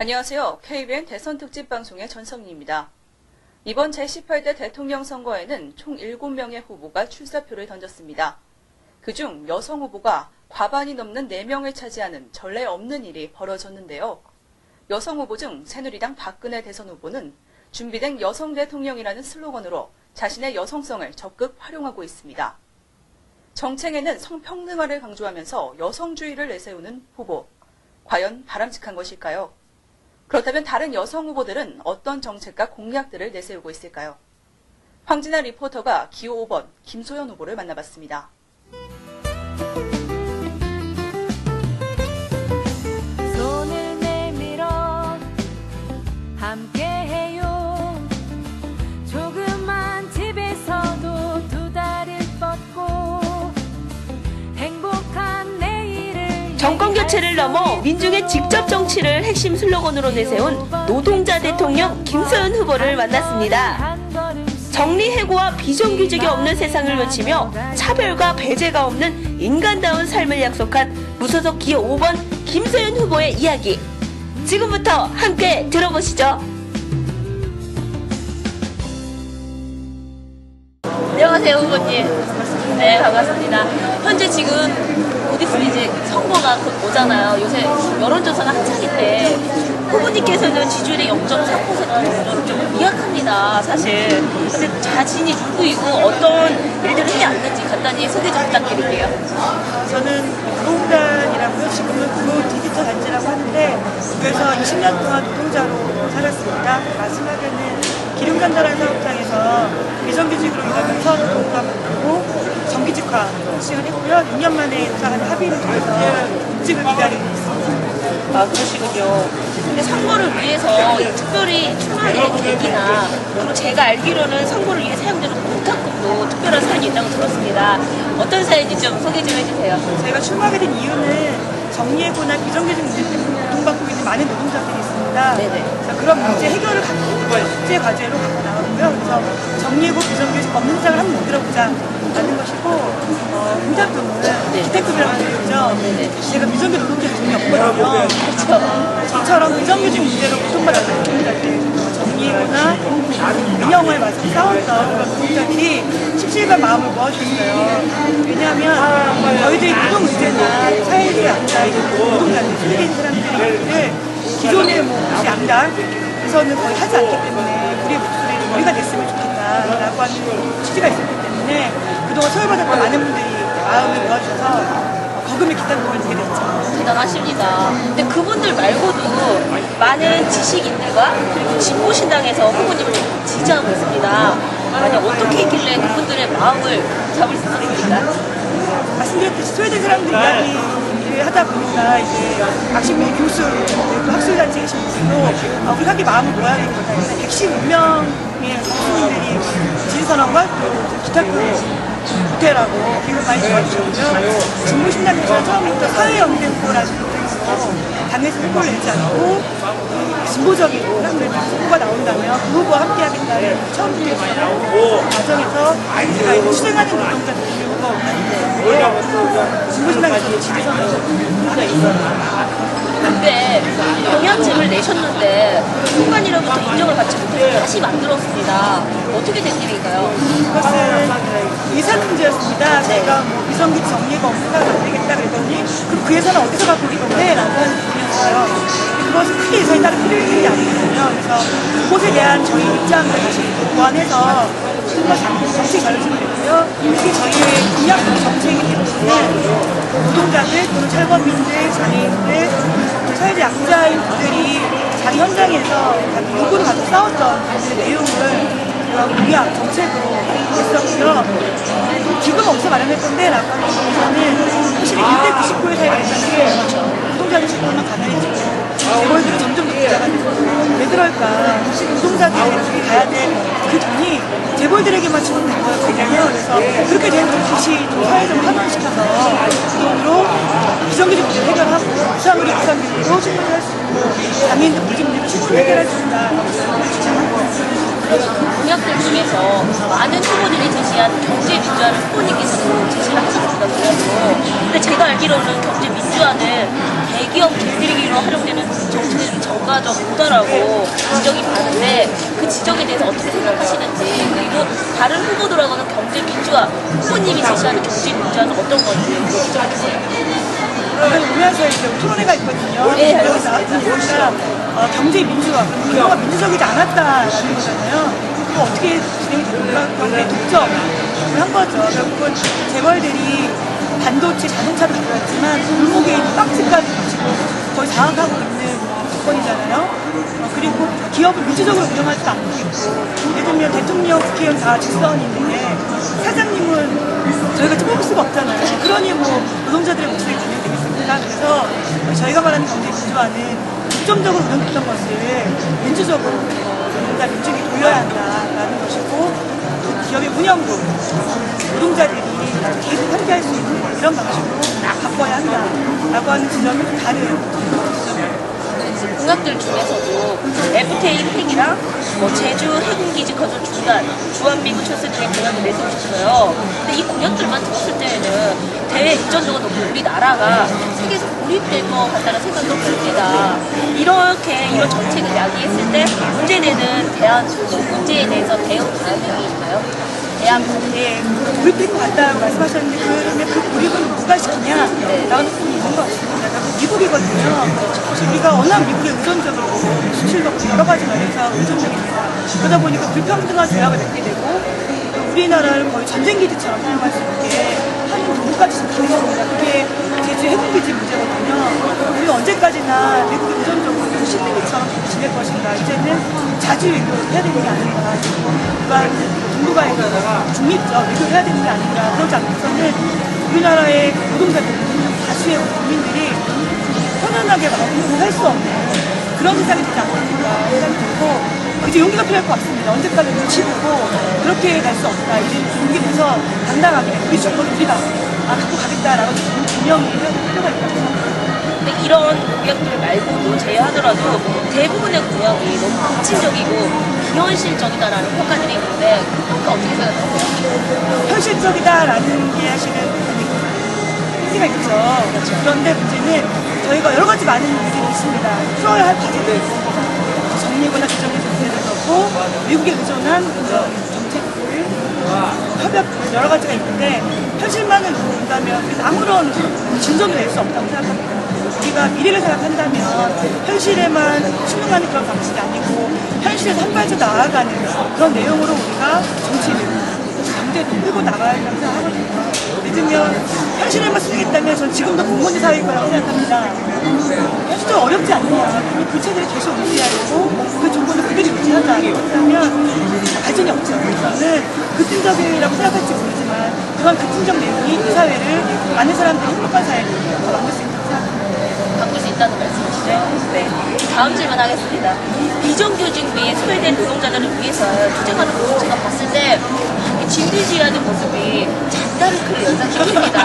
안녕하세요. KBN 대선 특집 방송의 전성희입니다. 이번 제18대 대통령 선거에는 총 7명의 후보가 출사표를 던졌습니다. 그중 여성 후보가 과반이 넘는 4명을 차지하는 전례 없는 일이 벌어졌는데요. 여성 후보 중 새누리당 박근혜 대선 후보는 준비된 여성 대통령이라는 슬로건으로 자신의 여성성을 적극 활용하고 있습니다. 정책에는 성평등화를 강조하면서 여성주의를 내세우는 후보. 과연 바람직한 것일까요? 그렇다면 다른 여성 후보들은 어떤 정책과 공약들을 내세우고 있을까요? 황진아 리포터가 기호 5번 김소연 후보를 만나봤습니다. 손을 내밀어 함께해요. 조그만 집에서도 두 다리를 뻗고 행복한 내일을 정권 교체를 넘어 민중의 직접 정치를 핵심 슬로건으로 내세운 노동자 대통령 김소연 후보를 만났습니다. 정리해고와 비정규직이 없는 세상을 외치며 차별과 배제가 없는 인간다운 삶을 약속한 무소속 기호 5번 김소연 후보의 이야기. 지금부터 함께 들어보시죠. 안녕하세요, 후보님. 네, 반갑습니다. 현재 지금 곧 있으면 이제 선거가 곧 오잖아요. 요새 여론조사가 한창인데 후보님께서는 지지율의 0.4% 좀 미약합니다, 사실. 근데 자신이 누구이고 어떤 일들을 해야 하는지 간단히 소개 좀 부탁드릴게요. 저는 노동단이라고요. 지금은 구로 디지털 단지라고 하는데 그래서 20년 동안 노동자로 살았습니다. 마지막에는 기름 전달한 사업장에서 비정규직으로 일하면서 노동과 바꾸고 정규직화 시행을 했고요. 6년 만에 한 합의를 통해서 복직을 기다리고 있습니다. 아, 그러시군요. 근데 선거를 위해서 특별히 출마하는 계기나 그리고 제가 알기로는 선거를 위해 사용되는 공탁금도 특별한 사연이 있다고 들었습니다. 어떤 사연인지 좀 소개 좀 해주세요. 저희가 출마하게 된 이유는 정리해고나 비정규직 문제 때문에 고통받고 있는 많은 노동자들이 있습니다. 네네. 그래서 그런 문제 해결을 국제 과제로 갖고 나가고요. 그래서 정리해고 비정규직 없는 세상을 한번 만들어보자 라는 것이고, 공탁금은 기택금이라고 부르죠. 제가 비정규직 노동자 돈이 없거든요. 저처럼 비정규직 문제로 고통받았던 노동자들, 정리해고나 민영화에 맞서 싸웠던 그런 노동자들이 십시일반 마음을 모아주셨어요. 왜냐하면 저희들이 노동 문제나 사회에 앉아있는 노동자들, 소외된 사람들을 기존의 혹시 양당에서는 거의 하지 않기 때문에 우리의 목소리를 우리가 냈으면 좋겠다라고 하는 취지가 있었기 때문에 그동안 소외받았던 많은 분들이 마음을 모아주셔서 거금의 기탁금을 내게 됐죠. 대단하십니다. 근데 그분들 말고도 많은 지식인들과 그리고 진보신당에서 후보님을 지지하고 있습니다. 만약 어떻게 있길래 그분들의 마음을 잡을 수 있습니까? 말씀드렸듯이 소외된 사람들 이야기를 하다 보니까 이제 박신민 교수, 그리고 학술단체 계신 분들도 우리 학교 마음을 모아야겠구나. 115명의 교수님들이 지지선언과 또 기탁금 구태라고 기분 많이 도와주셨고요. 진보신당에서 처음부터 사회연대 후보라는 것도 있고 당에서 후보를 내지 않고 진보적인 사람들 후보가 나온다면 그 후보와 함께 하겠다는 처음부터 있었고 과정에서 제가 이제 수행하는 노동자들 후보가 없는데 진보신당에서 지지선을 후보가 있어요. 근데 경향책을 내셨는데 순간이로부터 인정을 받지 못해서 다시 만들었습니다. 어떻게 된 일인가요? 그것은 예산 문제였습니다. 제가 뭐 비정규직 정리가 없으니까 안 되겠다 그랬더니 그럼 그 예산은 어디서 갖고 오는 건데? 라고 하는 부분이었어요. 그것은 크게 예산이 따로 필요한 게 아니거든요. 그래서 그것에 대한 저희 입장을 다시 보완해서 정책 마련을 했고요. 이게 저희의 공약적 정책이기 때문에 노동자들 또는 철거민들, 장애인들, 사회적 약자인 분들이 자기 현장에서 자기 요구를 갖고 싸웠던 분들의 내용을 공약, 정책으로 했었고요. 기금 없어 마련할 건데 라고 하는 부분에서는 사실 1대 99의 사회가 있다는 게 노동자들 주권만 가난해지고 재벌들은 점점 노동자가 되고 왜 그럴까? 혹시 노동자들이 가야 될 그 돈이 재벌들에게만 지원된 거였거든요. 그래서 그렇게 되면 다시 좀 사회적으로 환원시켜서 그 돈으로 비정규직 문제를 해결하고 부상으로 부상률로 충분히 할 수 있고 장애인들 물질 문제를 충분히 해결할 수 있다. 공약들 중에서 많은 후보들이 제시한 경제민주화를 후보님께서도 제시를 하셨습니다. 근데 제가 알기로는 경제민주화는 대개 대기업 길들이기로 활용되는 정치는 정가적 도달하고 지적이 많은데 그 지적에 대해서 어떻게 생각하시는지, 그리고 다른 후보들하고는 경제 민주화, 후보님이 제시하는 경제 민주화는 어떤 건지 얘기 좀 해주세요. 그러면 오면서 이제 토론회가 있거든요. 네, 여기 나왔으니까 경제 민주화, 그동안 민주적이지 않았다라는 거잖아요. 그거 어떻게 진행이 됩니까? 경제 독점을 한 거죠. 결국은 재벌들이 반도체, 자동차도 들어왔지만 골목에 있는 빵집까지 지금 거의 장악하고 있는 조건이잖아요. 그리고 기업을 민주적으로 운영하지도 않고 있고, 예를 들면 대통령, 국회의원 다 직선인데 사장님은 저희가 뽑을 수가 없잖아요. 그러니 뭐 노동자들의 목소리 반영되겠습니까? 그래서 저희가 말하는 경제 민주화는 독점적으로 운영했던 것을 민주적으로 노동자 민주주의 돌려야 한다라는 것이고, 그 기업의 운영도 노동자들이 계속 함께할 수 있는 이런 방식으로 바꿔야 한다라고 하는 지점이 좀 다른 지점입니다. 공약들 중에서도 FTA 폐기랑 뭐 제주 해군기지 건설 중단, 주한미군 철수 등의 공약을 내세우셨어요. 근데 이 공약들만 들었을 때에는 대외 입전적으로 우리나라가 세계에서 고립될 것 같다는 생각이 듭니다. 이렇게 이런 정책을 야기했을 때 문제되는 문제에 대해서 대응 가능이 있나요? 예, 고립될 것 같다고 말씀하셨는데, 그러면 그 고립은 누가 시키냐? 라는 부분이 있는 것 같습니다. 미국이거든요. 사실 우리가 워낙 미국에 의존적으로 수출도 여러 가지 면에서 의존적입니다. 그러다 보니까 불평등한 조약을 맺게 되고, 또 우리나라를 거의 전쟁기지처럼 사용할 수 있게 하는 도구까지 지키는 겁니다. 그게 제주 해군기지 문제거든요. 우리가 언제까지나 미국에 의존적으로 시드니처럼 지낼 것인가. 이제는 자주 외교해야 되는 게 아닌가. 일반 동북아에다가 중립적 외교를 해야 되는 게 아닌가. 그러지 않고서는 우리나라의 노동자들, 다수의 국민들이 편안하게 마음을 할 수 없는 그런 세상이 되지 않겠는가 생각이 들고, 이제 용기가 필요할 것 같습니다. 언제까지 눈치 보고 그렇게 갈 수 없다. 이제 용기 내서 당당하게 우리 주권을 우리가 갖고 가겠다라고 분명히 해야 될 필요가 있다고 생각합니다. 근데 이런 공약들 말고도 제외하더라도 대부분의 공약이 너무 급진적이고 비현실적이다라는 평가들이 있는데 그 평가 어떻게 생각하세요? 현실적이다라는 게 사실은 한계가 있죠. 그렇죠. 그런데 문제는 저희가 여러 가지 많은 문제가 있습니다. 풀어야 할 과제도 있고, 정리구나 규정의 문제도 그렇고, 미국에 의존한 정책들, 협약들 여러 가지가 있는데, 현실만을 본다면 우리는 아무런 진전을 낼 수 없다고 생각합니다. 우리가 미래를 생각한다면 현실에만 충동하는 그런 방식이 아니고 현실에서 한 발짝 나아가는 그런 내용으로 우리가 정치를, 경제를 끌고 나가야 한다고 생각하거든요. 예를 들면 현실에만 쓰겠다면 전 지금도 공무원제 사회일 거라고 생각합니다. 현실적으로 어렵지 않느냐. 그러면 그 체제를 계속 유지해야 되고 그 조건을 그대로 유지하자. 그렇다면 발전이 없죠. 저는 급진적이라고 생각할지 모르지만 그런 급진적 내용이 이 사회를 많은 사람들이 행복한 사회를 만들 수 있다고 생각합니다. 바꿀 수 있다는 말씀이시죠? 네. 다음 질문 하겠습니다. 비정규직 및 소외된 노동자들을 위해서 투쟁하는 공동체가 봤을 때 진두지휘하는 모습이 잔다르크를 연상시킵니다.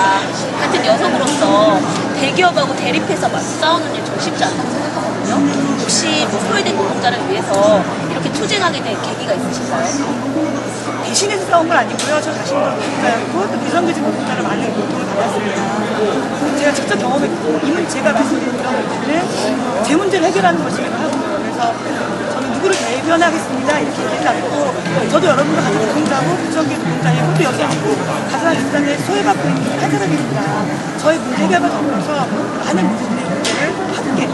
같은 여성으로서 대기업하고 대립해서 싸우는 일 좀 쉽지 않다고 생각하거든요. 혹시 뭐 소외된 노동자를 위해서 이렇게 투쟁하게 된 계기가 있으신가요? 대신해서 싸운 건 아니고요. 저 자신도 노동자였고 또 비정규직 노동자를 많은 고통을 받았습니다. 제가 직접 경험했고 제가 말씀드린 그런 문제는 제 문제를 해결하는 것이기도 하고요. 그래서 저는 누구를 대변하겠습니다 이렇게 얘기하지 않고 저도 여러분과 같은 노동자고 비정규직 노동자이고 또 여성이고 가장 일단은 소외받고 있는 한 사람입니다. 저의 문제 해결과 더불어서 많은 문제를 함께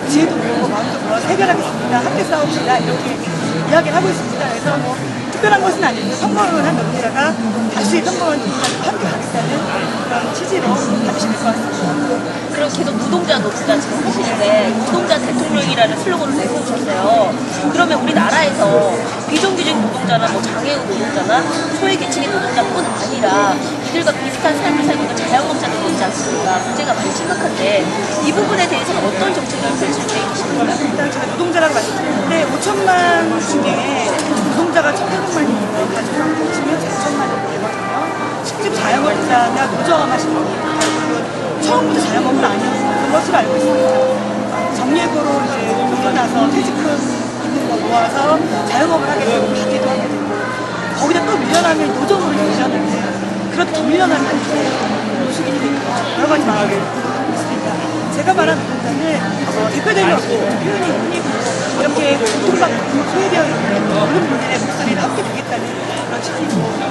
지혜도 모으고 마음도 모아서 해결하겠습니다. 함께 싸웁시다. 이렇게 이야기를 하고 있습니다. 그래서 뭐 특별한 것은 아닌데 성공을 한 노동자가 다시 성공한 노동자와 함께 가겠다는 그런 취지로 가주시면 될 것 같습니다. 그럼 계속 노동자 지금 하시는데 노동자 대통령이라는 슬로건을 내세우셨어요. 그러면 우리나라에서 비정규직 노동자나 뭐 장애우 노동자나 소외계층의 노동자뿐 아니라 이들과 비슷한 삶을 살고 있는 자영업자들도 있지 않습니까? 문제가 많이 심각한데 이 부분에 대해서는 어떤 정책을 펼칠 계획이십니까? 일단 제가 노동자라고 말씀드렸는데 5천만 중에 노동자가 1,800만이니까 가족을 보시면 4천만이 되거든요. 실제로 자영업자나 노점 하시는 분들 처음부터 자영업은 아니었던 것으로 알고 있습니다. 정예고로 이제 결혼나서 퇴직금 있는 거 모아서 자영업을 하게 되고 가게도 하게 되고 거기다 또 밀려나면 노점으로 밀려나는데 그렇게 더 밀려나면 노숙인이 되고 여러 가지 마음이 있습니다. 제가 웬만한 노동자는 대표되는 표현이 뿐이고 이렇게 고통받고 소외되어 있는 모든 분들의 목소리를 함께 듣겠다는 그런 취지고